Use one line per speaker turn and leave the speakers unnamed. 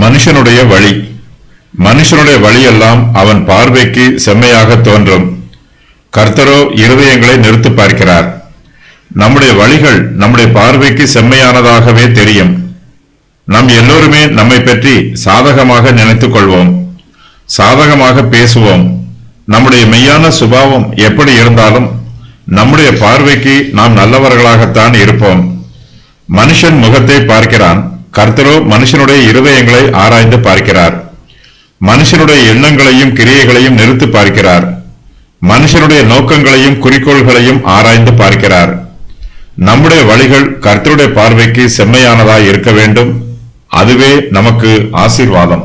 மனுஷனுடைய வழி. மனுஷனுடைய வழியெல்லாம் அவன் பார்வைக்கு செம்மையாக தோன்றும். கர்த்தரோ இருதயங்களை நிறுத்து பார்க்கிறார். நம்முடைய வழிகள் நம்முடைய பார்வைக்கு செம்மையானதாகவே தெரியும். நம் எல்லோருமே நம்மை பற்றி சாதகமாக நினைத்துக் கொள்வோம், சாதகமாக பேசுவோம். நம்முடைய மெய்யான சுபாவம் எப்படி இருந்தாலும் நம்முடைய பார்வைக்கு நாம் நல்லவர்களாகத்தான் இருப்போம். மனுஷன் முகத்தை பார்க்கிறான், கர்த்தரோ மனுஷனுடைய இருதயங்களை ஆராய்ந்து பார்க்கிறார். மனுஷனுடைய எண்ணங்களையும் கிரியைகளையும் நிறுத்து பார்க்கிறார். மனுஷனுடைய நோக்கங்களையும் குறிக்கோள்களையும் ஆராய்ந்து பார்க்கிறார். நம்முடைய வழிகள் கர்த்தருடைய பார்வைக்கு செம்மையானதாய் இருக்க வேண்டும். அதுவே நமக்கு ஆசீர்வாதம்.